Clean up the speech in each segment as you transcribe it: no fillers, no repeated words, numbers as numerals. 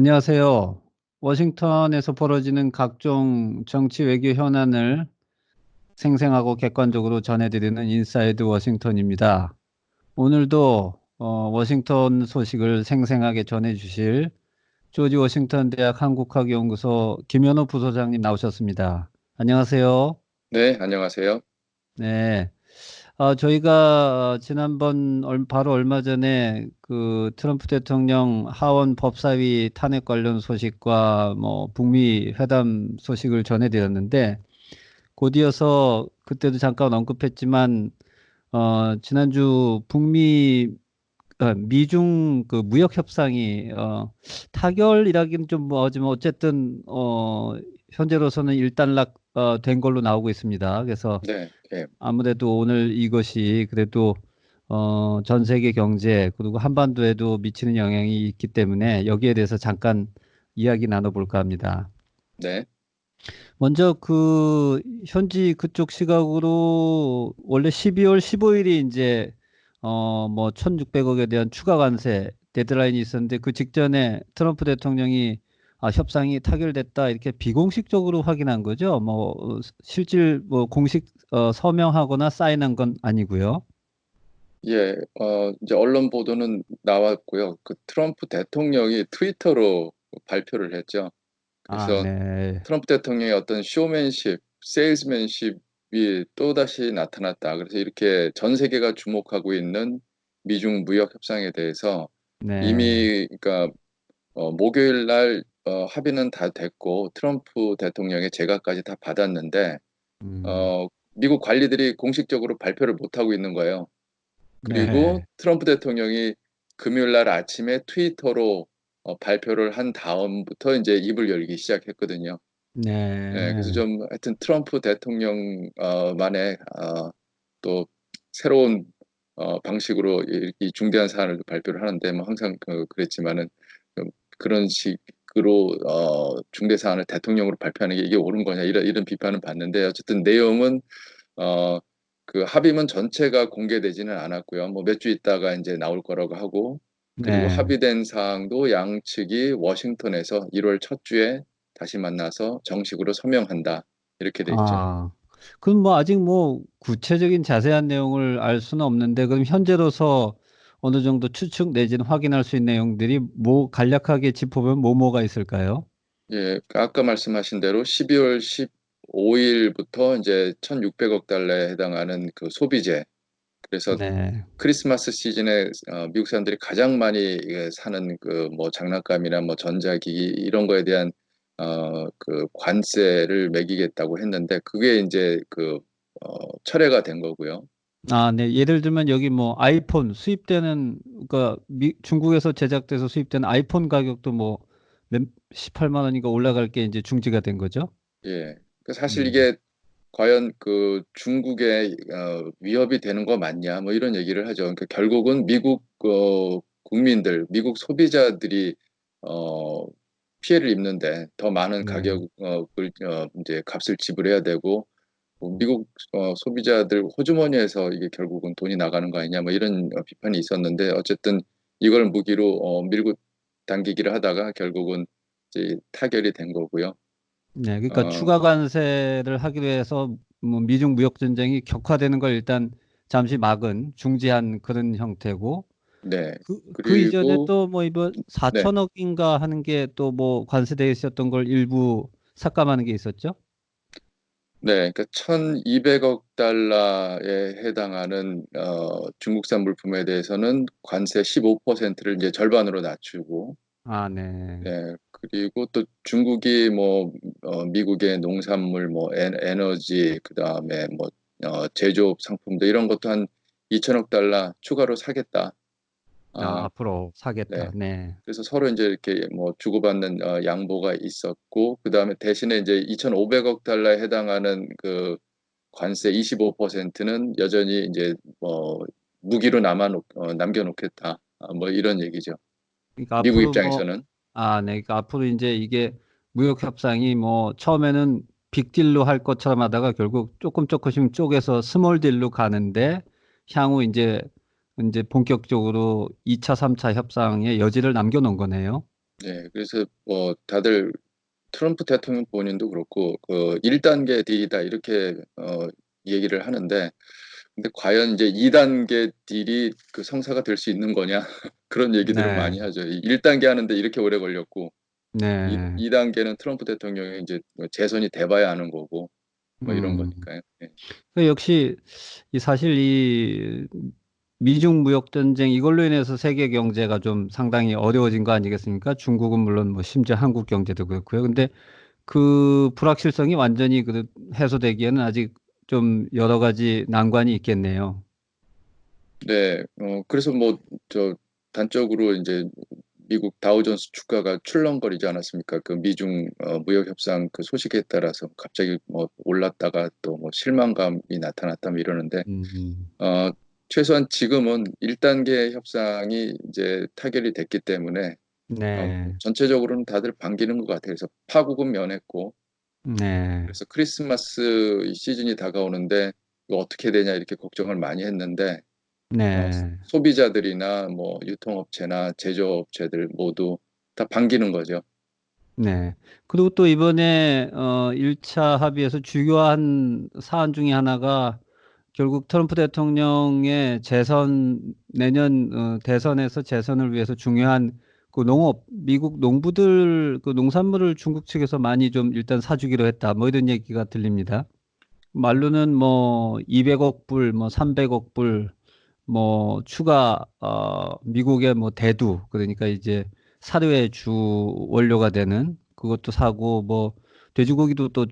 안녕하세요. 워싱턴에서 벌어지는 각종 정치 외교 현안을 생생하고 객관적으로 전해드리는 인사이드 워싱턴입니다. 오늘도 워싱턴 소식을 생생하게 전해주실 조지 워싱턴 대학 한국학연구소 김현호 부소장님 나오셨습니다. 안녕하세요. 네, 안녕하세요. 네. 저희가 지난번 바로 얼마 전에 그 트럼프 대통령 하원 법사위 탄핵 관련 소식과 뭐 북미 회담 소식을 전해드렸는데 곧이어서 그때도 잠깐 언급했지만 지난주 북미 미중 그 무역 협상이 타결이라기는 좀 뭐하지만 어쨌든 현재로서는 일단락 된 걸로 나오고 있습니다. 그래서 네, 예, 아무래도 오늘 이것이 그래도 전 세계 경제 그리고 한반도에도 미치는 영향이 있기 때문에 여기에 대해서 잠깐 이야기 나눠볼까 합니다. 네, 먼저 그 현지 그쪽 시각으로 원래 12월 15일이 이제 뭐 1,600억에 대한 추가 관세 데드라인이 있었는데 그 직전에 트럼프 대통령이 협상이 타결됐다 이렇게 비공식적으로 확인한 거죠. 뭐 실질 뭐 공식 서명하거나 사인한 건 아니고요. 예, 이제 언론 보도는 나왔고요. 그 트럼프 대통령이 트위터로 발표를 했죠. 아, 그래서 네. 트럼프 대통령의 어떤 쇼맨십, 세일즈맨십이 또다시 나타났다. 그래서 이렇게 전 세계가 주목하고 있는 미중 무역 협상에 대해서 네. 이미 그러니까 목요일 날 합의는 다 됐고 트럼프 대통령의 재가까지 다 받았는데 음, 어, 미국 관리들이 공식적으로 발표를 못 하고 있는 거예요. 그리고 네. 트럼프 대통령이 금요일 날 아침에 트위터로 발표를 한 다음부터 이제 입을 열기 시작했거든요. 예, 그래서 네. 좀 하여튼 트럼프 대통령만의 또 새로운 방식으로 이 중대한 사안을 발표를 하는데 뭐 항상 그랬지만은 좀 그런 식으로 중대 사안을 대통령으로 발표하는 게 이게 옳은 거냐 이런 비판은 받는데 어쨌든 내용은 어, 그 합의문 전체가 공개되지는 않았고요. 뭐 몇 주 있다가 이제 나올 거라고 하고 그리고 네. 합의된 사항도 양측이 워싱턴에서 1월 첫 주에 다시 만나서 정식으로 서명한다. 이렇게 돼 있죠. 아, 그럼 뭐 아직 뭐 구체적인 자세한 내용을 알 수는 없는데 그럼 현재로서 어느 정도 추측 내지는 확인할 수 있는 내용들이 뭐 간략하게 짚어보면 뭐가 있을까요? 예, 아까 말씀하신 대로 12월 15일부터 이제 1,600억 달러에 해당하는 그 소비재. 그래서 네. 크리스마스 시즌에 미국 사람들이 가장 많이 사는 그 뭐 장난감이나 뭐 전자기기 이런 거에 대한 그 관세를 매기겠다고 했는데 그게 이제 철회가 된 거고요. 아, 네. 예를 들면 여기 뭐 아이폰 수입되는 그러니까 중국에서 제작돼서 수입되는 아이폰 가격도 뭐 18만 원인가 올라갈 게 이제 중지가 된 거죠. 예. 그 사실 음. 이게 과연 그 중국에 위협이 되는 거 맞냐 뭐 이런 얘기를 하죠. 그러니까 결국은 미국 국민들, 미국 소비자들이 어, 피해를 입는데 더 많은 네. 가격을 이제 값을 지불해야 되고 미국 소비자들 호주머니에서 이게 결국은 돈이 나가는 거 아니냐 뭐 이런 비판이 있었는데 어쨌든 이걸 무기로 밀고 당기기를 하다가 결국은 이제 타결이 된 거고요. 네, 그러니까 어, 추가 관세를 하기로 해서 뭐 미중 무역 전쟁이 격화되는 걸 일단 잠시 막은 중지한 그런 형태고 네. 그 이전에 그리고 또 뭐 이번 네. 4천억인가 하는 게 또 뭐 관세되어 있었던 걸 일부 삭감하는 게 있었죠? 네. 그러니까 1,200억 달러에 해당하는 중국산 물품에 대해서는 관세 15%를 이제 절반으로 낮추고 아, 네. 네. 그리고 또 중국이 뭐 미국의 농산물 뭐 에너지 그다음에 뭐 제조업 상품들 이런 것도 한 2천억 달러 추가로 사겠다. 아, 아, 앞으로 네. 사겠다. 네. 그래서 서로 이제 이렇게 뭐 주고받는 양보가 있었고 그다음에 대신에 이제 2,500억 달러에 해당하는 그 관세 25%는 여전히 이제 무기로 남겨놓겠다. 뭐 이런 얘기죠. 그러니까 미국 앞으로 뭐 입장에서는. 아, 네. 그러니까 앞으로 이제 이게 무역 협상이 뭐 처음에는 빅딜로 할 것처럼 하다가 결국 조금씩 쪼개서 스몰 딜로 가는데 향후 이제 본격적으로 2차, 3차 협상의 여지를 남겨놓은 거네요. 네, 그래서 뭐 다들 트럼프 대통령 본인도 그렇고 그 1단계 딜이다 이렇게 얘기를 하는데 근데 과연 이제 2단계 딜이 그 성사가 될 수 있는 거냐 그런 얘기들을 네, 많이 하죠. 1단계 하는데 이렇게 오래 걸렸고 네. 2단계는 트럼프 대통령이 이제 뭐 재선이 돼봐야 하는 거고 뭐 이런 음. 거니까요. 예. 그 역시 이 사실 이 미중 무역 전쟁 이걸로 인해서 세계 경제가 좀 상당히 어려워진 거 아니겠습니까? 중국은 물론 뭐 심지어 한국 경제도 그렇고요. 근데 그 불확실성이 완전히 그 해소되기에는 아직 좀 여러 가지 난관이 있겠네요. 네, 그래서 뭐 저 단적으로 이제 미국 다우존스 주가가 출렁거리지 않았습니까? 그 미중 무역 협상 그 소식에 따라서 갑자기 뭐 올랐다가 또 뭐 실망감이 나타났다 뭐 이러는데 음, 어, 최소한 지금은 1단계 협상이 이제 타결이 됐기 때문에 네, 전체적으로는 다들 반기는 것 같아요. 그래서 파국은 면했고 네, 그래서 크리스마스 이 시즌이 다가오는데 이거 어떻게 되냐 이렇게 걱정을 많이 했는데 어, 네, 소비자들이나 뭐 유통업체나 제조업체들 모두 다 반기는 거죠. 네. 그리고 또 이번에 1차 합의에서 주요한 사안 중에 하나가 결국 트럼프 대통령의 내년 대선에서 재선을 위해서 중요한 그 미국 농부들 그 농산물을 중국 측에서 많이 좀 일단 사주기로 했다. 뭐 이런 얘기가 들립니다. 말로는 뭐 200억 불, 뭐 300억 불, 뭐 추가 미국의 뭐 대두 그러니까 이제 사료의 주 원료가 되는 그것도 사고 뭐 돼지고기도 또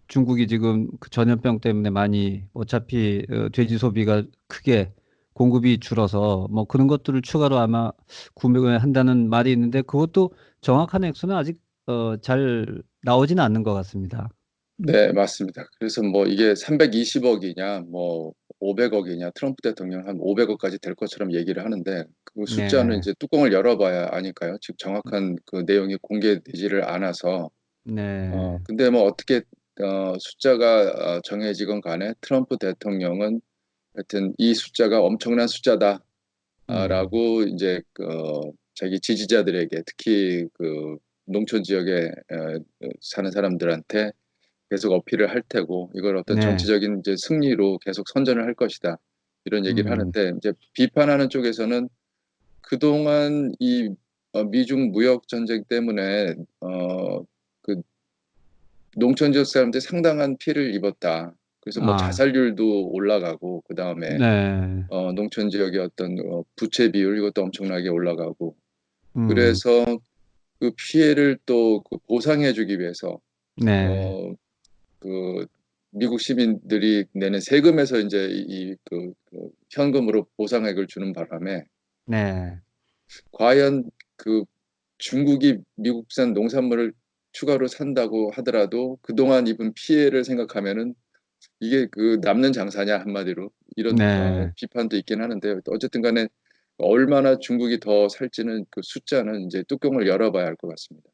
중국이 지금 그 전염병 때문에 많이 어차피 돼지 소비가 크게 공급이 줄어서 뭐 그런 것들을 추가로 아마 구매를 한다는 말이 있는데 그것도 정확한 액수는 아직 잘 나오지는 않는 것 같습니다. 네, 맞습니다. 그래서 뭐 이게 320억이냐, 뭐 500억이냐, 트럼프 대통령 한 500억까지 될 것처럼 얘기를 하는데 그 숫자는 네, 이제 뚜껑을 열어봐야 아니까요. 지금 정확한 그 내용이 공개되지를 않아서 네, 근데 뭐 어떻게 숫자가 정해지건 간에 트럼프 대통령은 하여튼 이 숫자가 엄청난 음, 숫자다라고 이제 자기 지지자들에게 특히 그 농촌 지역에 사는 사람들한테 계속 어필을 할 테고 이걸 어떤 네, 정치적인 이제 승리로 계속 선전을 할 것이다. 이런 얘기를 음, 하는데 이제 비판하는 쪽에서는 그동안 이 미중 무역 전쟁 때문에 그 농촌 지역 사람들이 상당한 피해를 입었다. 그래서 뭐 아, 자살률도 올라가고 그다음에 네, 농촌 지역의 어떤 부채 비율 이것도 엄청나게 올라가고 음, 그래서 그 피해를 또 그 보상해주기 위해서 네, 어, 그 미국 시민들이 내는 세금에서 이제 그 현금으로 보상액을 주는 바람에 네, 과연 그 중국이 미국산 농산물을 추가로 산다고 하더라도 그동안 입은 피해를 생각하면은 이게 그 남는 장사냐 한마디로 이런 네. 비판도 있긴 하는데 어쨌든 간에 얼마나 중국이 더 살지는 그 숫자는 이제 뚜껑을 열어봐야 할 것 같습니다.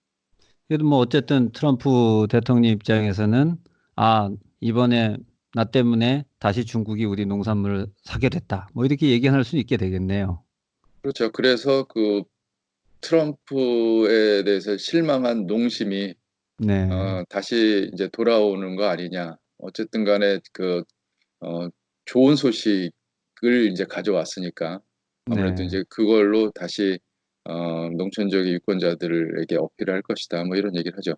그래도 뭐 어쨌든 트럼프 대통령 입장에서는 아, 이번에 나 때문에 다시 중국이 우리 농산물을 사게 됐다. 뭐 이렇게 얘기할 수 있게 되겠네요. 그렇죠. 그래서 그 트럼프에 대해서 실망한 농심이 네, 다시 이제 돌아오는 거 아니냐. 어쨌든 간에 그 어, 좋은 소식을 이제 가져왔으니까 아무래도 네. 이제 그걸로 다시 농촌 지역의 유권자들에게 어필할 것이다. 뭐 이런 얘기를 하죠.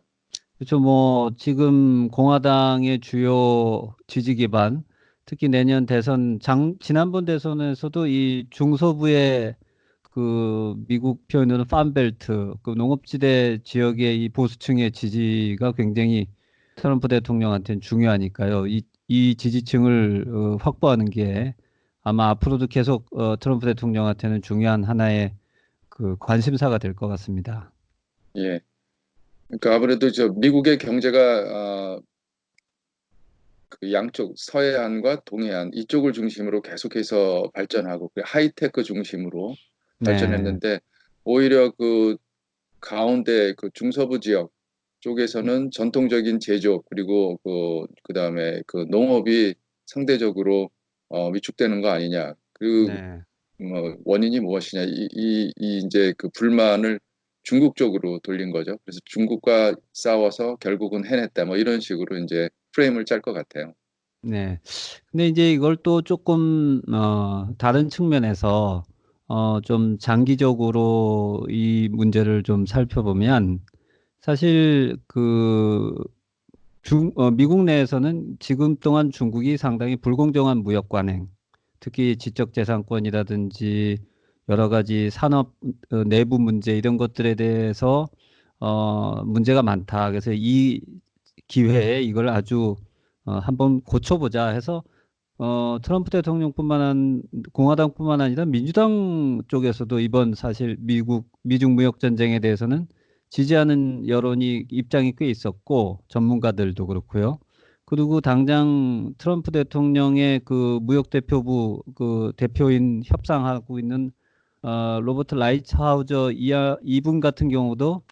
그렇죠. 뭐 지금 공화당의 주요 지지 기반, 특히 내년 대선 지난번 대선에서도 이 중서부의 그 미국 표현으로 팜벨트, 그 농업지대 지역의 이 보수층의 지지가 굉장히 트럼프 대통령한테는 중요하니까요. 이 지지층을 확보하는 게 아마 앞으로도 계속 트럼프 대통령한테는 중요한 하나의 그 관심사가 될 것 같습니다. 예. 그러니까 아무래도 저 미국의 경제가 그 양쪽 서해안과 동해안 이쪽을 중심으로 계속해서 발전하고 그 하이테크 중심으로 네, 발전했는데 오히려 그 가운데 그 중서부 지역 쪽에서는 전통적인 제조업 그리고 그다음에 그 농업이 상대적으로 위축되는 거 아니냐. 그 네, 원인이 무엇이냐. 이 이제 그 불만을 중국 쪽으로 돌린 거죠. 그래서 중국과 싸워서 결국은 해냈다. 뭐 이런 식으로 이제 프레임을 짤 것 같아요. 네. 근데 이제 이걸 또 조금 다른 측면에서 좀 장기적으로 이 문제를 좀 살펴보면 사실 미국 내에서는 지금 동안 중국이 상당히 불공정한 무역 관행, 특히 지적재산권이라든지 여러 가지 산업 내부 문제 이런 것들에 대해서 문제가 많다. 그래서 이 기회에 이걸 아주 한번 고쳐보자 해서 트럼프 공화당뿐만 아니라 민주당 쪽에서도 이번 사실 미중 무역 전쟁에 대해서는 지지하는 입장이 꽤 있었고, 전문가들도 그렇고요. 그리고 당장 트럼프 대통령의 그 무역 대표부 그 대표인 협상하고 있는 로버트 라이트하우저 이분 같은 경우도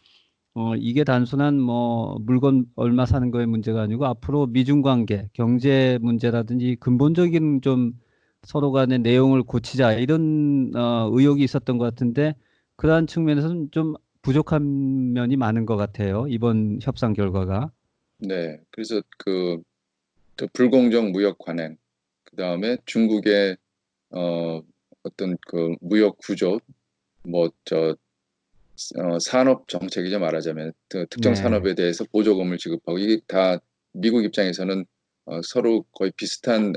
이게 단순한 뭐 물건 얼마 사는 거의 문제가 아니고 앞으로 미중 관계, 경제 문제라든지 근본적인 좀 서로 간의 내용을 고치자 이런 의혹이 있었던 것 같은데 그러한 측면에서는 좀 부족한 면이 많은 것 같아요. 이번 협상 결과가. 네. 그래서 그 불공정 무역 관행, 그 다음에 중국의 어떤 그 무역 구조, 뭐 산업 정책이죠 말하자면 그 특정 네, 산업에 대해서 보조금을 지급하고 이게 다 미국 입장에서는 서로 거의 비슷한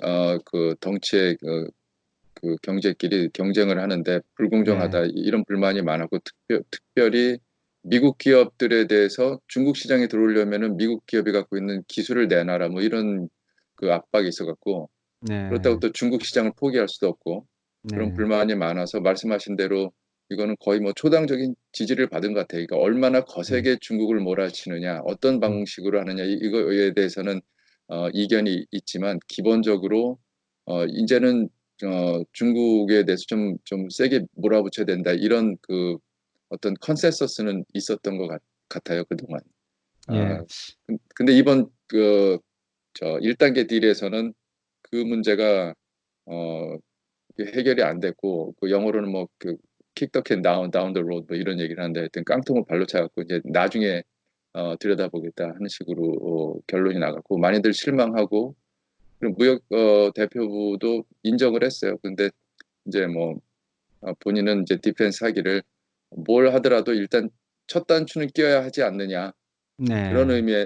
그 덩치의 그 경제끼리 경쟁을 하는데 네, 불공정하다 이런 불만이 많았고 특별히 미국 기업들에 대해서 중국 시장에 들어오려면은 미국 기업이 갖고 있는 기술을 내놔라 뭐 이런 그 압박이 있어갖고 그렇다고 네, 또 중국 시장을 포기할 수도 없고 그런 네, 불만이 많아서 말씀하신 대로 이거는 거의 뭐 초당적인 지지를 받은 것 같아요. 그러니까 얼마나 네, 거세게 중국을 몰아치느냐, 어떤 음, 방식으로 하느냐 이거에 대해서는 이견이 있지만 기본적으로 이제는 중국에 대해서 좀 세게 몰아붙여야 된다 이런 그 어떤 컨센서스는 있었던 것 같아요 그동안. 예, 아, 근데 이번 저 1단계 딜에서는 그 문제가 어, 해결이 안 됐고 그 영어로는 뭐 그 kick the can down the road 뭐 이런 얘기를 하는데 하여튼 깡통을 발로 차갖고 이제 나중에 들여다보겠다 하는 식으로 결론이 나갔고 많이들 실망하고 그리고 무역 대표부도 인정을 했어요. 근데 이제 뭐 본인은 이제 디펜스 하기를 뭘 하더라도 일단 첫 단추는 끼워야 하지 않느냐 네.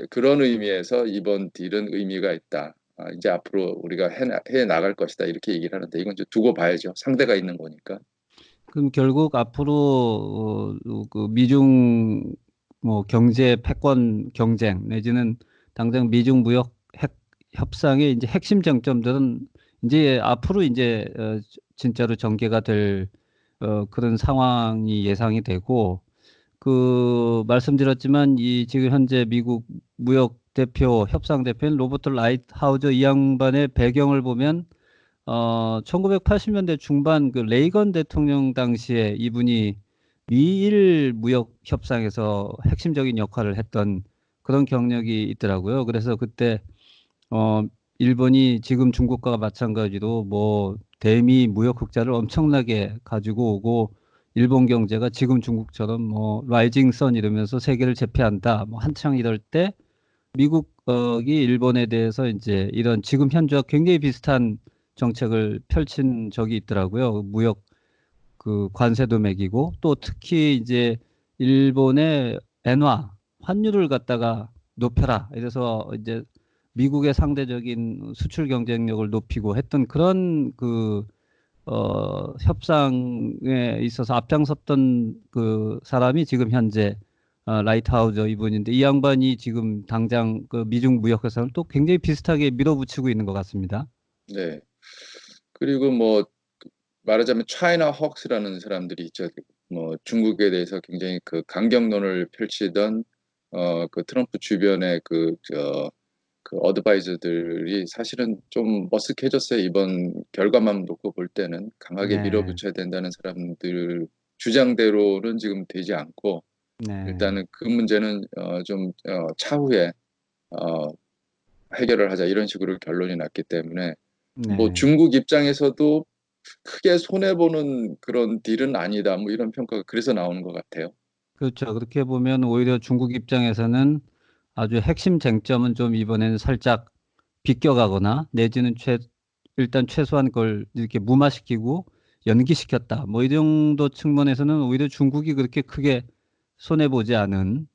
그런 의미에서 이번 딜은 의미가 있다. 이제 앞으로 우리가 해 나갈 것이다 이렇게 얘기를 하는데 이건 이제 두고 봐야죠. 상대가 있는 거니까. 그럼 결국 앞으로 그 미중 뭐 경제 패권 경쟁 내지는 당장 미중 무역 협상의 이제 핵심 쟁점들은 이제 앞으로 이제 진짜로 전개가 될 그런 상황이 예상이 되고 말씀드렸지만 이 지금 현재 미국 무역 대표 협상 대표인 로버트 라이트하우저 이 양반의 배경을 보면 1980년대 중반 그 레이건 대통령 당시에 이분이 미일 무역 협상에서 핵심적인 역할을 했던 그런 경력이 있더라고요. 그래서 그때 어 일본이 지금 중국과 마찬가지로 뭐 대미 무역 흑자를 엄청나게 가지고 오고 일본 경제가 지금 중국처럼 뭐 라이징 선 이러면서 세계를 제패한다. 뭐 한창 이럴 때 미국이 일본에 대해서 이제 이런 지금 현재와 굉장히 비슷한 정책을 펼친 적이 있더라고요. 무역 관세도 매기고 또 특히 이제 일본의 엔화 환율을 갖다가 높여라. 이래서 이제 미국의 상대적인 수출 경쟁력을 높이고 했던 그런 협상에 있어서 앞장섰던 그 사람이 지금 현재 라이트하우저 이분인데 이 양반이 지금 당장 그 미중 무역 협상을 또 굉장히 비슷하게 밀어붙이고 있는 것 같습니다. 네. 그리고 뭐 말하자면 차이나 헉스라는 사람들이 있죠. 뭐 중국에 대해서 굉장히 그 강경론을 펼치던 그 트럼프 주변의 그 어드바이저들이 사실은 좀 머쓱해졌어요. 이번 결과만 놓고 볼 때는 강하게 네, 밀어붙여야 된다는 사람들 주장대로는 지금 되지 않고 네, 일단은 그 문제는 좀 차후에 어, 해결을 하자 이런 식으로 결론이 났기 때문에 뭐 네. 중국 입장에서도 크게 손해 보는 그런 딜은 아니다. 뭐 이런 평가가 그래서 나오는 것 같아요. 그렇죠. 그렇게 보면 오히려 중국 입장에서는 아주 핵심 쟁점은 좀 이번에는 살짝 비껴가거나 내지는 일단 최소한 그걸 이렇게 무마시키고 연기시켰다. 뭐 이 정도 측면에서는 오히려 중국이 그렇게 크게 손해보지 않은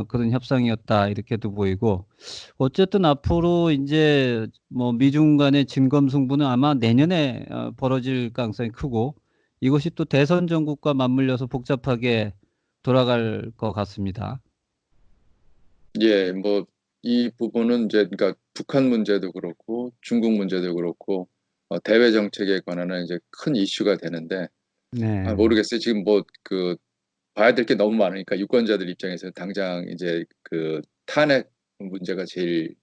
그런 협상이었다. 이렇게도 보이고 어쨌든 앞으로 이제 뭐 미중 간의 진검승부는 아마 내년에 벌어질 가능성이 크고 이것이 또 대선 전국과 맞물려서 복잡하게 돌아갈 것 같습니다. 예, 뭐 이 부분은 이제 그러니까 북한 문제도 그렇고 중국 문제도 그렇고 대외 정책에 관한 이제 큰 이슈가 되는데 네, 모르겠어요. 지금 뭐 그 봐야 될 게 너무 많으니까 유권자들 입장에서 당장 이제 그 탄핵 문제가 제일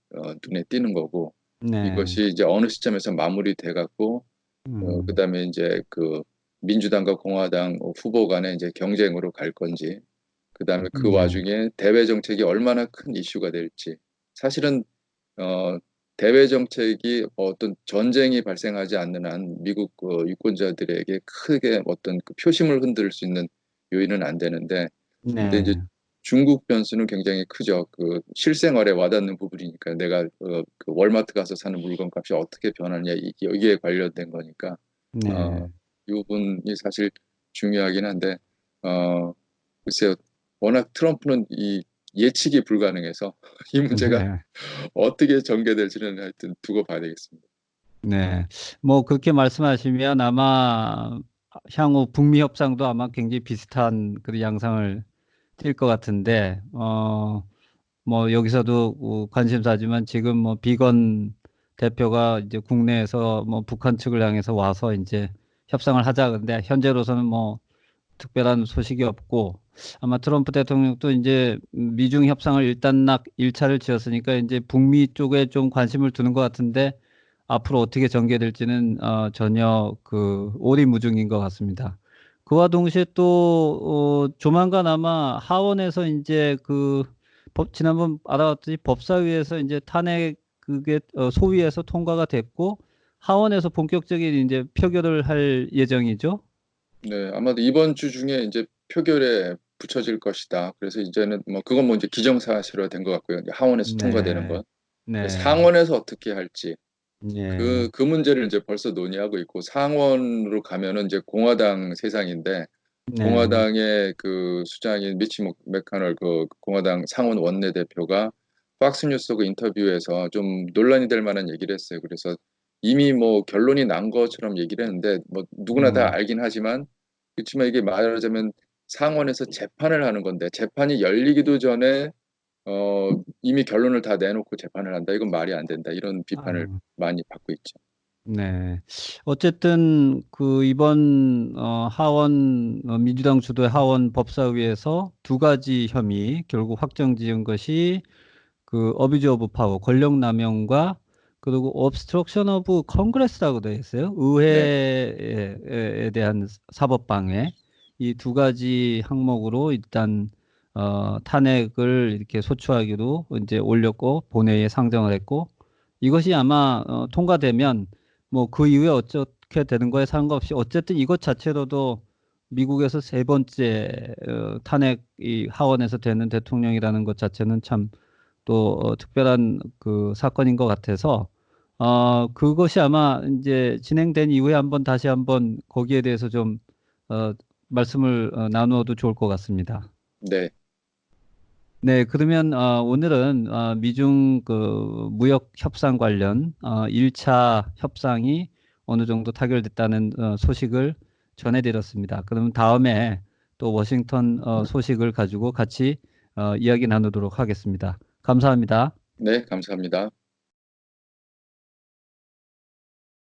눈에 띄는 거고 네, 이것이 이제 어느 시점에서 마무리돼 갖고 음, 그다음에 이제 그 민주당과 공화당 후보 간의 이제 경쟁으로 갈 건지 그다음에 그 네, 와중에 대외 정책이 얼마나 큰 이슈가 될지 사실은 어, 대외 정책이 어떤 전쟁이 발생하지 않는 한 미국 유권자들에게 크게 어떤 그 표심을 흔들 수 있는 요인은 안 되는데 근데 이제 네, 중국 변수는 굉장히 크죠. 그 실생활에 와닿는 부분이니까 내가 그 월마트 가서 사는 물건 값이 어떻게 변하냐 여기에 관련된 거니까 어, 네, 이 부분이 사실 중요하긴 한데 어, 글쎄요. 워낙 트럼프는 이 예측이 불가능해서 이 문제가 네, 어떻게 전개될지는 하여튼 두고 봐야 되겠습니다. 네. 뭐 그렇게 말씀하시면 아마 향후 북미 협상도 아마 굉장히 비슷한 그런 양상을 띌 것 같은데, 뭐 여기서도 관심사지만 지금 뭐 비건 대표가 이제 국내에서 뭐 북한 측을 향해서 와서 이제 협상을 하자. 근데 현재로서는 뭐 특별한 소식이 없고 아마 트럼프 대통령도 이제 미중 협상을 일단락 1차를 지었으니까 이제 북미 쪽에 좀 관심을 두는 것 같은데 앞으로 어떻게 전개될지는 전혀 그 오리무중인 것 같습니다. 그와 동시에 또 조만간 아마 하원에서 이제 그 지난번 알아봤더니 법사위에서 이제 탄핵 그게 소위에서 통과가 됐고 하원에서 본격적인 이제 표결을 할 예정이죠. 네, 아마도 이번 주 중에 이제 표결에 붙여질 것이다. 그래서 이제는 뭐 그건 뭐 이제 기정사실화 된 것 같고요. 이제 하원에서 통과되는 네, 것. 네, 상원에서 어떻게 할지 네, 그 문제를 이제 벌써 논의하고 있고 상원으로 가면은 이제 공화당 세상인데 네, 공화당의 그 수장인 미치 맥카널 그 공화당 상원 원내대표가 팍스뉴스 그 인터뷰에서 좀 논란이 될 만한 얘기를 했어요. 그래서 이미 뭐 결론이 난 것처럼 얘기를 했는데 뭐 누구나 다 음, 알긴 하지만 그렇지만 이게 말하자면 상원에서 재판을 하는 건데 재판이 열리기도 전에 이미 결론을 다 내놓고 재판을 한다. 이건 말이 안 된다. 이런 비판을 아, 많이 받고 있죠. 네. 어쨌든 그 이번 하원 민주당 주도의 하원 법사위에서 두 가지 혐의 결국 확정 지은 것이 그 어비주 오브 파워 권력 남용과 그리고 obstruction of congress라고 되어 있어요. 네. 의회에 대한 사법 방해 이 두 가지 항목으로 일단 탄핵을 이렇게 소추하기로 이제 올렸고 본회의에 상정을 했고 이것이 아마 통과되면 뭐 그 이후에 어떻게 되는 거에 상관없이 어쨌든 이것 자체로도 미국에서 세 번째 탄핵 이 하원에서 되는 대통령이라는 것 자체는 참 또 특별한 그 사건인 것 같아서 그것이 아마 이제 진행된 이후에 한번 다시 한번 거기에 대해서 좀 어, 말씀을 나누어도 좋을 것 같습니다. 네. 네, 그러면 오늘은 미중 그 무역 협상 관련 1차 협상이 어느 정도 타결됐다는 소식을 전해드렸습니다. 그러면 다음에 또 워싱턴 소식을 가지고 같이 이야기 나누도록 하겠습니다. 감사합니다. 네. 감사합니다.